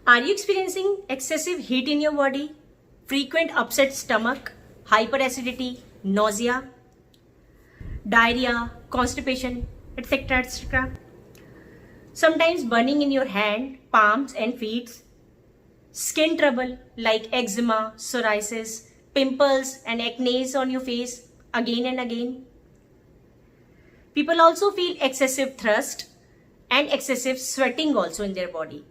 Are you experiencing excessive heat in your body, frequent upset stomach, hyperacidity, nausea, diarrhea, constipation, etc., etc.? Sometimes burning in your hand, palms and feet, skin trouble like eczema, psoriasis, pimples and acne on your face again and again. People also feel excessive thirst and excessive sweating also in their body.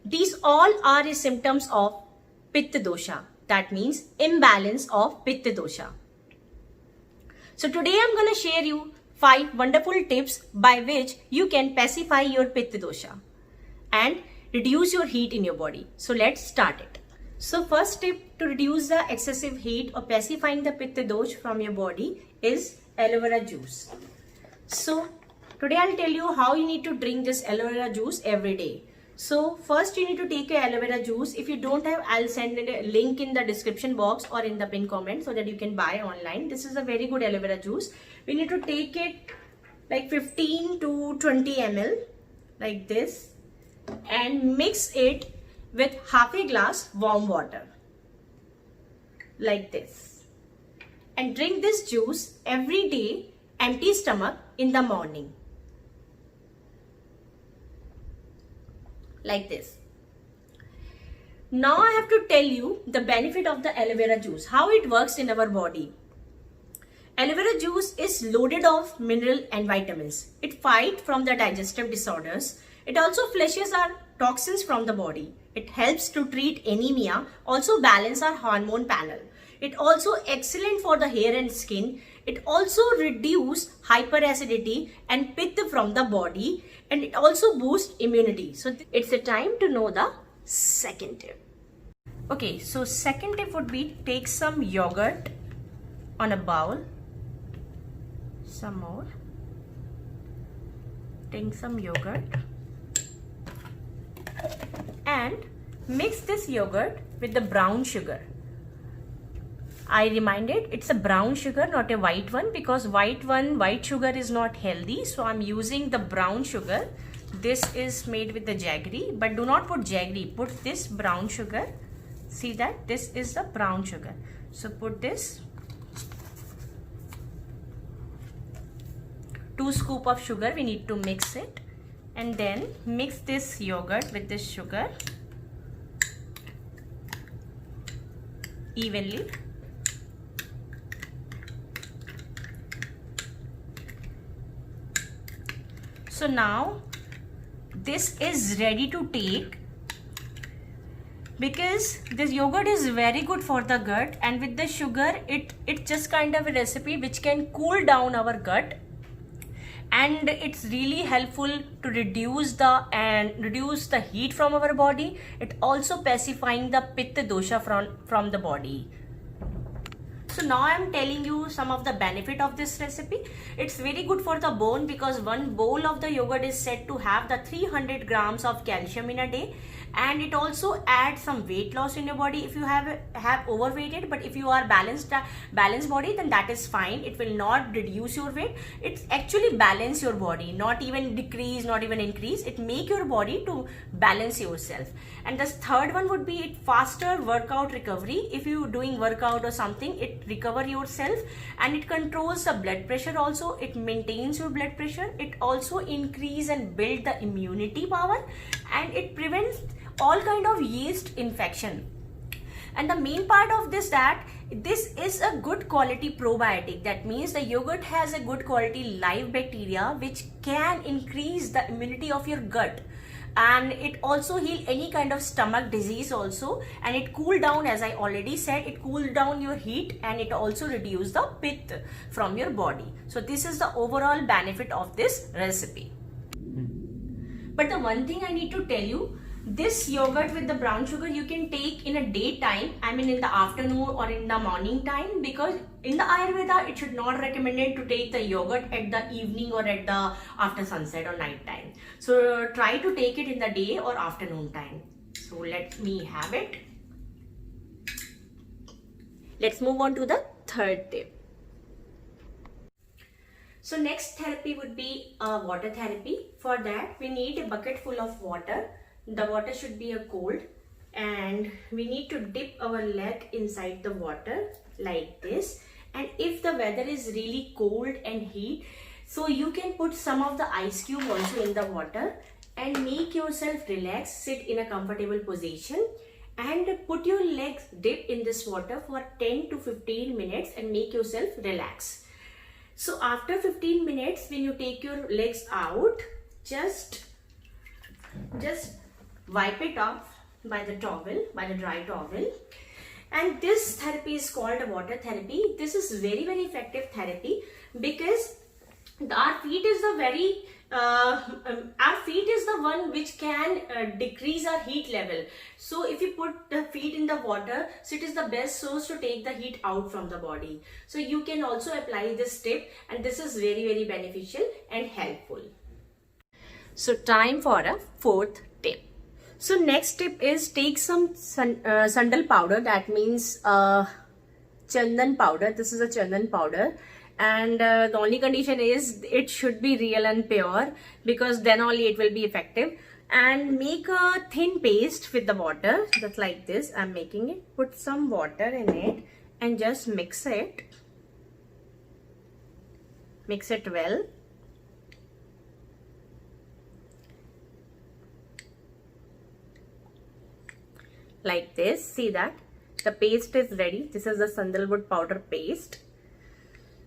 These all are symptoms of Pitta dosha. That means imbalance of Pitta dosha. So today I'm going to share you 5 wonderful tips by which you can pacify your Pitta dosha and reduce your heat in your body. So let's start it. So first tip to reduce the excessive heat or pacifying the Pitta dosha from your body is aloe vera juice. So today I'll tell you how you need to drink this aloe vera juice every day. So first you need to take your aloe vera juice. If you don't have, I'll send a link in the description box or in the pin comment so that you can buy online. This is a very good aloe vera juice. We need to take it like 15 to 20 ml like this and mix it with half a glass warm water like this. And drink this juice every day, empty stomach in the morning. Like this. Now I have to tell you the benefit of the aloe vera juice, how it works in our body. Aloe vera juice is loaded of mineral and vitamins. It fights from the digestive disorders. It also flushes our toxins from the body. It helps to treat anemia, also balance our hormone panel. It also excellent for the hair and skin. It also reduce hyperacidity and pitta from the body, and it also boosts immunity. So it's a time to know the second tip. Okay, so second tip would be take some yogurt on a bowl. Some more. Take some yogurt and mix this yogurt with the brown sugar. I reminded it's a brown sugar, not a white one, because white sugar is not healthy. So I'm using the brown sugar. This is made with the jaggery, but do not put jaggery. Put this brown sugar. See that? This is the brown sugar. So put this 2 scoops of sugar. We need to mix it. And then mix this yogurt with this sugar evenly. So now this is ready to take, because this yogurt is very good for the gut, and with the sugar it's just kind of a recipe which can cool down our gut, and it's really helpful to reduce the heat from our body. It also pacifying the Pitta dosha from the body. So now I am telling you some of the benefit of this recipe. It's very good for the bone, because one bowl of the yogurt is said to have the 300 grams of calcium in a day, and it also adds some weight loss in your body if you have overweighted. But if you are balanced body, then that is fine. It will not reduce your weight. It's actually balance your body, not even decrease, not even increase. It make your body to balance yourself. And the third one would be it faster workout recovery. If you doing workout or something, it recover yourself, and it controls the blood pressure also. It maintains your blood pressure. It also increase and build the immunity power, and it prevents all kind of yeast infection. And the main part of this, that this is a good quality probiotic. That means the yogurt has a good quality live bacteria which can increase the immunity of your gut, and it also heal any kind of stomach disease also, and it cool down, as I already said, it cool down your heat, and it also reduce the pitta from your body. So this is the overall benefit of this recipe. But the one thing I need to tell you, this yogurt with the brown sugar you can take in a daytime, I mean in the afternoon or in the morning time, because in the Ayurveda it should not recommended to take the yogurt at the evening or at the after sunset or night time. So try to take it in the day or afternoon time. So let me have it. Let's move on to the third tip. So next therapy would be water therapy. For that we need a bucket full of water. The water should be a cold, and we need to dip our leg inside the water like this. And if the weather is really cold and heat, so you can put some of the ice cube also in the water and make yourself relax, sit in a comfortable position and put your legs dip in this water for 10 to 15 minutes and make yourself relax. So after 15 minutes, when you take your legs out, just wipe it off by the towel, by the dry towel. And this therapy is called water therapy. This is very, very effective therapy because our feet is the one which can decrease our heat level. So if you put the feet in the water, so it is the best source to take the heat out from the body. So you can also apply this tip, and this is very, very beneficial and helpful. So time for a fourth tip. So next tip is take some sandal powder, that means chandan powder. This is a chandan powder, and the only condition is it should be real and pure, because then only it will be effective. And make a thin paste with the water, just like this. I'm making it. Put some water in it and just mix it. Mix it well. Like this. See that the paste is ready. This is the sandalwood powder paste.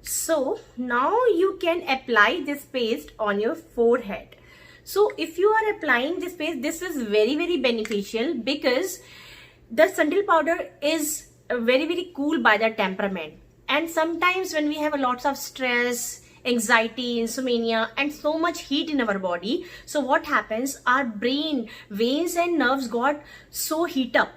So now you can apply this paste on your forehead. So if you are applying this paste, this is very, very beneficial because the sandal powder is very, very cool by the temperament. And sometimes when we have a lots of stress, anxiety, insomnia, and so much heat in our body, so what happens, our brain, veins and nerves got so heat up.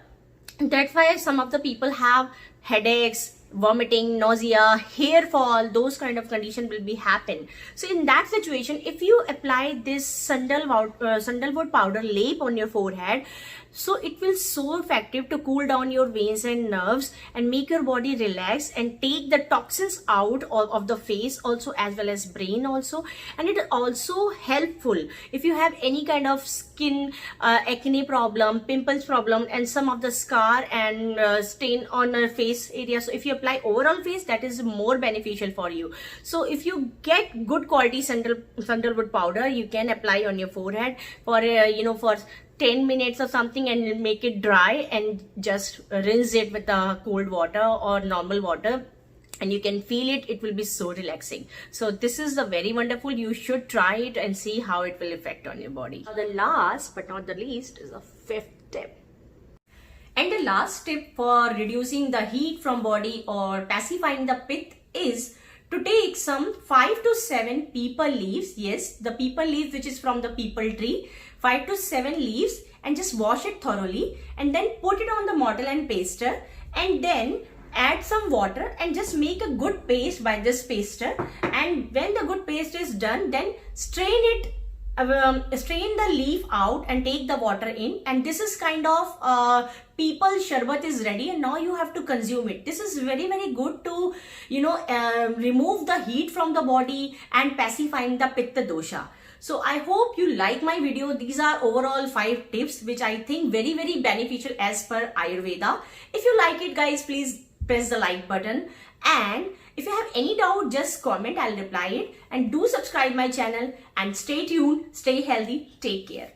That's why some of the people have headaches, vomiting, nausea, hair fall, those kind of condition will be happen. So in that situation, if you apply this sandalwood powder lape on your forehead, so it will so effective to cool down your veins and nerves and make your body relax and take the toxins out of the face also, as well as brain also. And it is also helpful if you have any kind of skin acne problem, pimples problem, and some of the scar and stain on a face area. So if you apply overall face, that is more beneficial for you. So if you get good quality sandalwood powder, you can apply on your forehead for for 10 minutes or something, and make it dry and just rinse it with the cold water or normal water, and you can feel it will be so relaxing. So this is a very wonderful, you should try it and see how it will affect on your body. Now the last but not the least is a fifth tip. And the last tip for reducing the heat from body or pacifying the pitta is to take some 5 to 7 peepal leaves. Yes, the peepal leaf which is from the peepal tree. 5 to 7 leaves, and just wash it thoroughly, and then put it on the mortar and paster, and then add some water and just make a good paste by this paster. And when the good paste is done, then strain it, strain the leaf out and take the water in, and this is kind of peepal sharbat is ready, and now you have to consume it. This is very, very good to remove the heat from the body and pacifying the pitta dosha. So I hope you like my video. These are overall 5 tips which I think very, very beneficial as per Ayurveda. If you like it, guys, please press the like button, and if you have any doubt, just comment, I'll reply it. And do subscribe my channel, and stay tuned, stay healthy, take care.